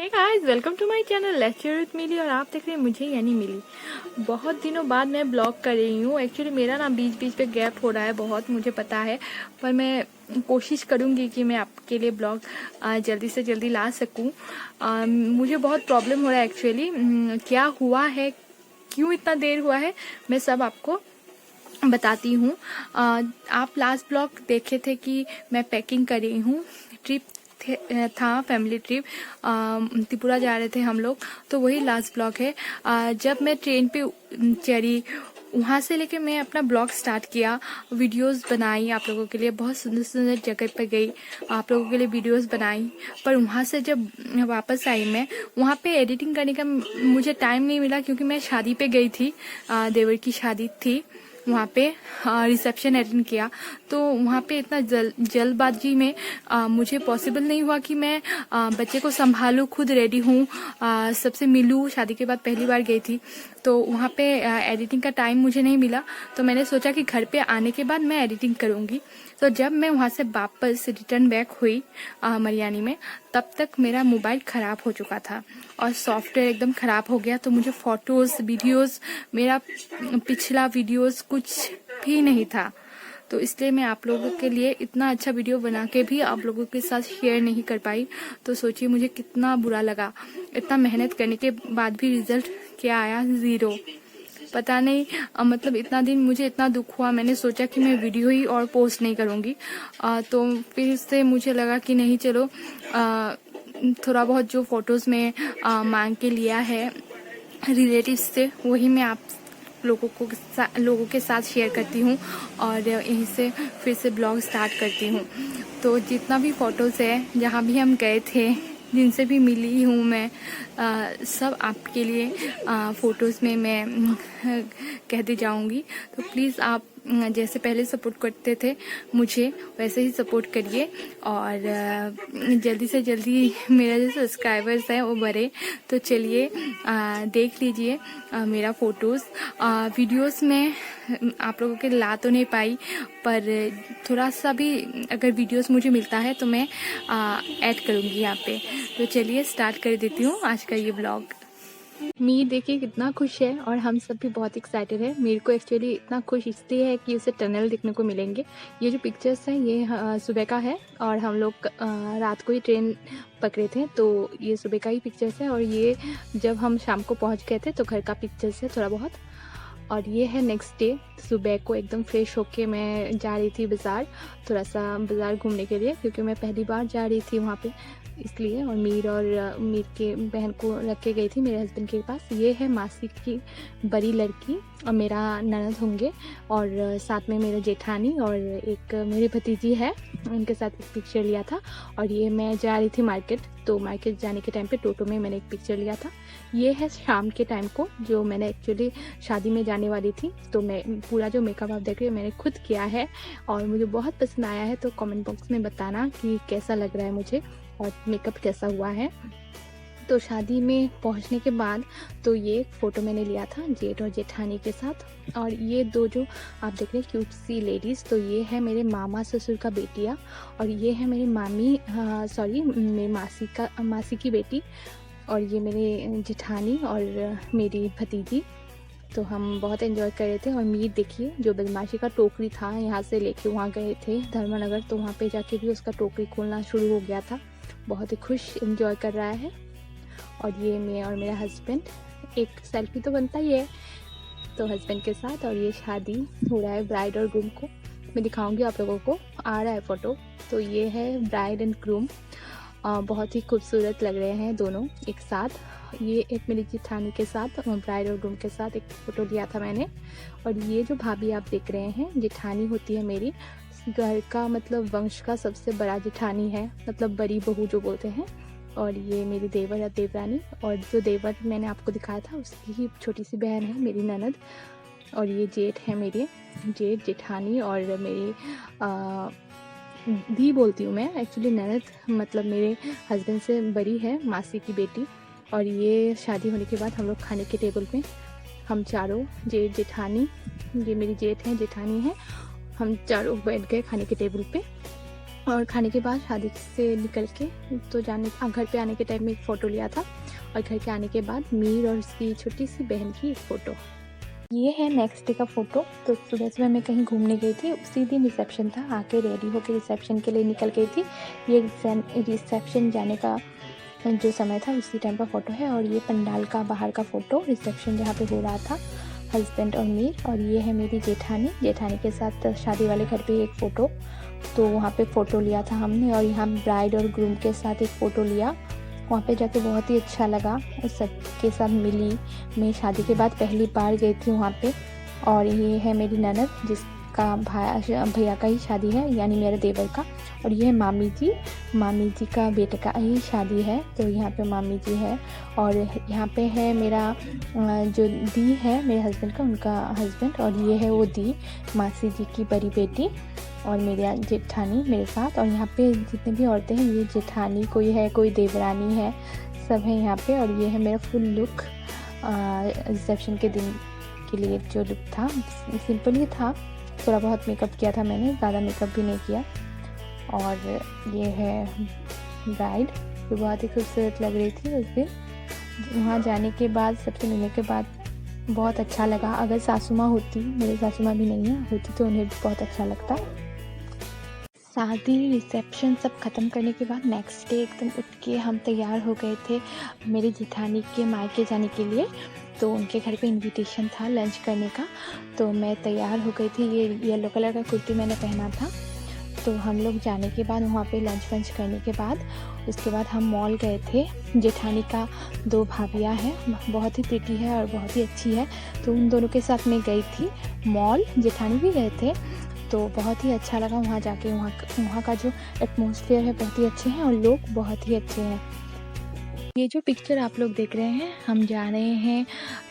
Hey guys, welcome to my channel let's share with मिली। और आप देख रहे हैं मुझे यानी मिली। बहुत दिनों बाद मैं ब्लॉग कर रही हूँ। एक्चुअली मेरा ना बीच बीच पे गैप हो रहा है बहुत, मुझे पता है, पर मैं कोशिश करूँगी कि मैं आपके लिए ब्लॉग जल्दी से जल्दी ला सकूँ। मुझे बहुत प्रॉब्लम हो रहा है एक्चुअली। क्या हुआ है, क्यों इतना देर हुआ है, मैं सब आपको बताती हूँ। आप लास्ट ब्लॉग देखे थे कि मैं पैकिंग कर रही हूँ। ट्रिप था, फैमिली ट्रिप, त्रिपुरा जा रहे थे हम लोग, तो वही लास्ट ब्लॉग है। जब मैं ट्रेन पे चढ़ी, वहाँ से लेके मैं अपना ब्लॉग स्टार्ट किया, वीडियोस बनाई आप लोगों के लिए, बहुत सुंदर सुंदर जगह पर गई, आप लोगों के लिए वीडियोस बनाई। पर वहाँ से जब वापस आई मैं, वहाँ पे एडिटिंग करने का मुझे टाइम नहीं मिला, क्योंकि मैं शादी पे गई थी, देवर की शादी थी। वहाँ पे रिसेप्शन अटेंड किया, तो वहाँ पे इतना जल्दबाजी में मुझे पॉसिबल नहीं हुआ कि मैं बच्चे को संभालूं, खुद रेडी हूँ, सबसे मिलूं। शादी के बाद पहली बार गई थी, तो वहाँ पे एडिटिंग का टाइम मुझे नहीं मिला। तो मैंने सोचा कि घर पे आने के बाद मैं एडिटिंग करूँगी। तो जब मैं वहाँ से वापस रिटर्न बैक हुई मरियानी में, तब तक मेरा मोबाइल ख़राब हो चुका था और सॉफ्टवेयर एकदम ख़राब हो गया। तो मुझे फ़ोटोज़, वीडियोज़, मेरा पिछला वीडियोज़ कुछ भी नहीं था। तो इसलिए मैं आप लोगों के लिए इतना अच्छा वीडियो बना के भी आप लोगों के साथ शेयर नहीं कर पाई। तो सोचिए मुझे कितना बुरा लगा। इतना मेहनत करने के बाद भी रिजल्ट क्या आया, 0। पता नहीं, मतलब इतना दिन मुझे इतना दुख हुआ। मैंने सोचा कि मैं वीडियो ही और पोस्ट नहीं करूँगी। तो फिर से मुझे लगा कि नहीं, चलो थोड़ा बहुत जो फ़ोटोज़ में मांग के लिया है रिलेटिव्स से, वही मैं आप लोगों के साथ शेयर करती हूँ और यहीं से फिर से ब्लॉग स्टार्ट करती हूँ। तो जितना भी फ़ोटोज़ है, जहाँ भी हम गए थे, जिनसे भी मिली हूँ मैं, सब आपके लिए फ़ोटोज़ में मैं कहती जाऊँगी। तो प्लीज़ आप जैसे पहले सपोर्ट करते थे मुझे, वैसे ही सपोर्ट करिए और जल्दी से जल्दी मेरा जो सब्सक्राइबर्स है वो बढ़े। तो चलिए देख लीजिए मेरा फ़ोटोज़। वीडियोस में आप लोगों के ला तो नहीं पाई, पर थोड़ा सा भी अगर वीडियोस मुझे मिलता है तो मैं ऐड करूँगी यहाँ पे। तो चलिए स्टार्ट कर देती हूँ आज का ये ब्लॉग। मीर देखिए कितना खुश है और हम सब भी बहुत एक्साइटेड है। मीर को एक्चुअली इतना खुश इसलिए है कि उसे टनल देखने को मिलेंगे। ये जो पिक्चर्स हैं ये सुबह का है और हम लोग रात को ही ट्रेन पकड़े थे, तो ये सुबह का ही पिक्चर्स है। और ये जब हम शाम को पहुंच गए थे तो घर का पिक्चर्स है थोड़ा बहुत। और ये है नेक्स्ट डे, सुबह को एकदम फ्रेश होके मैं जा रही थी बाज़ार, थोड़ा सा बाज़ार घूमने के लिए, क्योंकि मैं पहली बार जा रही थी वहाँ पे इसलिए। और मीर के बहन को रख के गई थी मेरे हस्बैंड के पास। ये है मासी की बड़ी लड़की और मेरा ननद होंगे, और साथ में मेरा जेठानी और एक मेरी भतीजी है, उनके साथ एक पिक्चर लिया था। और ये मैं जा रही थी मार्केट, तो मार्केट जाने के टाइम पे टोटो में मैंने एक पिक्चर लिया था। ये है शाम के टाइम को, जो मैंने एक्चुअली शादी में जाने वाली थी, तो मैं पूरा जो मेकअप आप देख रहे हो मैंने खुद किया है और मुझे बहुत पसंद आया है। तो कमेंट बॉक्स में बताना कि कैसा लग रहा है मुझे और मेकअप कैसा हुआ है। तो शादी में पहुंचने के बाद तो ये फ़ोटो मैंने लिया था जेठ और जेठानी के साथ। और ये दो जो आप देख रहे हैं क्यूट सी लेडीज़, तो ये है मेरे मामा ससुर का बेटिया और ये है मेरी मेरी मासी की बेटी, और ये मेरे जेठानी और मेरी भतीजी। तो हम बहुत एंजॉय कर रहे थे। और मीर देखिए जो बदमाशी का टोकरी था, यहाँ से लेके वहाँ गए थे धर्मनगर, तो वहाँ पे जाके भी उसका टोकरी खोलना शुरू हो गया था। बहुत ही खुश एंजॉय कर रहा है। और ये मैं और मेरा हस्बैंड, एक सेल्फी तो बनता ही है तो हस्बैंड के साथ। और ये शादी हो रहा है ब्राइड और ग्रूम को, मैं दिखाऊंगी आप लोगों को, आ रहा है फ़ोटो। तो ये है ब्राइड एंड ग्रूम, बहुत ही खूबसूरत लग रहे हैं दोनों एक साथ। ये एक मेरी जेठानी के साथ, ब्राइड और ग्रूम के साथ एक फ़ोटो लिया था मैंने। और ये जो भाभी आप देख रहे हैं, जेठानी होती है मेरी घर का, मतलब वंश का सबसे बड़ा जेठानी है, मतलब बड़ी बहू जो बोलते हैं। और ये मेरी देवर है देवरानी, और जो देवर मैंने आपको दिखाया था उसकी ही छोटी सी बहन है मेरी ननद। और ये जेठ है मेरे, जेठ जेठानी और मेरी दी बोलती हूँ मैं, एक्चुअली ननद मतलब मेरे हस्बैंड से बड़ी है, मासी की बेटी। और ये शादी होने के बाद हम लोग खाने के टेबल पे, हम चारों, जेठ जेठानी, ये मेरी जेठ है जेठानी है, हम चारों बैठ गए खाने के टेबल पे। और खाने के बाद शादी से निकल के तो घर पे आने के टाइम में एक फ़ोटो लिया था, और घर के आने के बाद मीर और उसकी छोटी सी बहन की एक फ़ोटो। ये है नेक्स्ट डे का फ़ोटो। तो सुबह मैं कहीं घूमने गई थी, उसी दिन रिसेप्शन था, आके रेडी होकर रिसेप्शन के लिए निकल गई थी। ये रिसेप्शन जाने का जो समय था उसी टाइम का फ़ोटो है। और ये पंडाल का बाहर का फ़ोटो, रिसेप्शन जहाँ पे हो रहा था, हस्बैंड और मीर। और ये है मेरी जेठानी के साथ शादी वाले घर पे एक फ़ोटो, तो वहाँ पे फ़ोटो लिया था हमने। और यहाँ ब्राइड और ग्रूम के साथ एक फ़ोटो लिया, वहाँ पे जाके बहुत ही अच्छा लगा, उस सब के साथ मिली। मैं शादी के बाद पहली बार गई थी वहाँ पे। और ये है मेरी ननद, जिसका भैया का ही शादी है, यानी मेरे देवर का। और ये है मामी जी का बेटे का ही शादी है, तो यहाँ पे मामी जी है। और यहाँ पे है मेरा जो दी है मेरे हस्बैंड का, उनका हस्बैंड। और ये है वो दी, मासी जी की बड़ी बेटी, और मेरी जेठानी मेरे साथ। और यहाँ पे जितने भी औरतें हैं, ये जेठानी कोई है, कोई देवरानी है, सब है यहाँ पे। और ये है मेरा फुल लुक रिसेप्शन के दिन के लिए। जो लुक था सिंपल ही था, थोड़ा बहुत मेकअप किया था मैंने, ज़्यादा मेकअप भी नहीं किया। और ये है ब्राइड, जो बहुत ही खूबसूरत लग रही थी उस दिन। वहाँ जाने के बाद, सबसे मिलने के बाद बहुत अच्छा लगा। अगर सासू माँ होती, मेरी सासू माँ भी नहीं है, होती तो उन्हें भी बहुत अच्छा लगता। शादी रिसेप्शन सब ख़त्म करने के बाद नेक्स्ट डे एकदम उठ के हम तैयार हो गए थे मेरी जेठानी के मायके जाने के लिए। तो उनके घर पे इनविटेशन था लंच करने का, तो मैं तैयार हो गई थी। ये येलो कलर का कुर्ती मैंने पहना था। तो हम लोग जाने के बाद वहाँ पे लंच वंच करने के बाद, उसके बाद हम मॉल गए थे। जेठानी का 2 भाभियाँ हैं, बहुत ही प्रिटी है और बहुत ही अच्छी है, तो उन दोनों के साथ मैं गई थी मॉल। जेठानी भी गए थे, तो बहुत ही अच्छा लगा वहाँ जाके। वहाँ का जो एटमॉस्फेयर है बहुत ही अच्छे हैं, और लोग बहुत ही अच्छे हैं। ये जो पिक्चर आप लोग देख रहे हैं, हम जा रहे हैं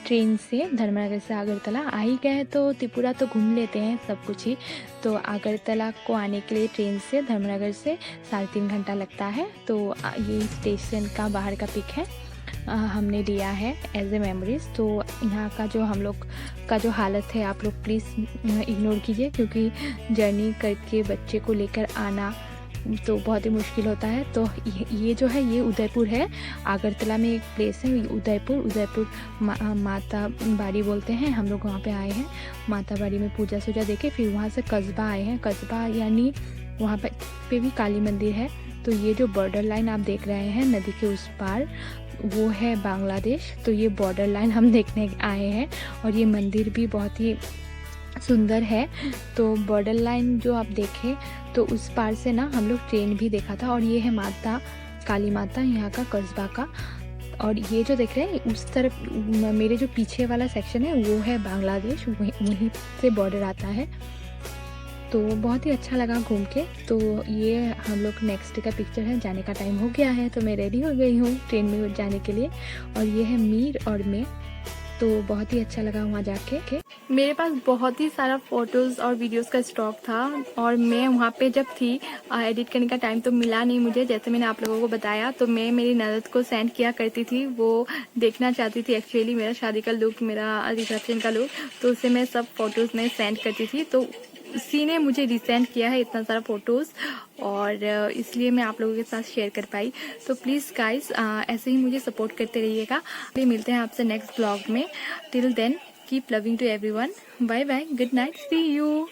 ट्रेन से, धर्मनगर से आगरतला। आ ही गए तो त्रिपुरा तो घूम लेते हैं सब कुछ ही। तो आगरतला को आने के लिए ट्रेन से धर्मनगर से 3.5 घंटा लगता है। तो ये स्टेशन का बाहर का पिक है, हमने लिया है एज ए मेमोरीज। तो यहाँ का जो हम लोग का जो हालत है, आप लोग प्लीज़ इग्नोर कीजिए, क्योंकि जर्नी करके बच्चे को लेकर आना तो बहुत ही मुश्किल होता है। तो ये जो है, ये उदयपुर है। आगरतला में एक प्लेस है उदयपुर माता बाड़ी बोलते हैं। हम लोग वहाँ पे आए हैं, माता बाड़ी में पूजा सूजा देके फिर वहाँ से कस्बा आए हैं। कस्बा यानी वहाँ पे भी काली मंदिर है। तो ये जो बॉर्डर लाइन आप देख रहे हैं नदी के उस पार, वो है बांग्लादेश। तो ये बॉर्डर लाइन हम देखने आए हैं, और ये मंदिर भी बहुत ही सुंदर है। तो बॉर्डर लाइन जो आप देखें, तो उस पार से ना हम लोग ट्रेन भी देखा था। और ये है माता काली माता यहाँ का कस्बा का। और ये जो देख रहे हैं उस तरफ, मेरे जो पीछे वाला सेक्शन है वो है बांग्लादेश, वहीं से बॉर्डर आता है। तो बहुत ही अच्छा लगा घूम के। तो ये हम लोग नेक्स्ट डे का पिक्चर है, जाने का टाइम हो गया है, तो मैं रेडी हो गई हूँ ट्रेन में जाने के लिए। और ये है मीर और मैं। तो बहुत ही अच्छा लगा वहाँ जाके। मेरे पास बहुत ही सारा फ़ोटोज़ और वीडियोस का स्टॉक था, और मैं वहाँ पे जब थी, एडिट करने का टाइम तो मिला नहीं मुझे, जैसे मैंने आप लोगों को बताया। तो मैं मेरी ननद को सेंड किया करती थी, वो देखना चाहती थी एक्चुअली मेरा शादी का लुक, मेरा रिसेप्शन का लुक। तो उसे मैं सब फ़ोटोज़ में सेंड करती थी, तो उसी ने मुझे रिसेंड किया है इतना सारा फ़ोटोज़, और इसलिए मैं आप लोगों के साथ शेयर कर पाई। तो प्लीज़ गाइस, ऐसे ही मुझे सपोर्ट करते रहिएगा। फिर मिलते हैं आपसे नेक्स्ट ब्लॉग में। Till then keep loving to everyone. Bye bye, good night, see you.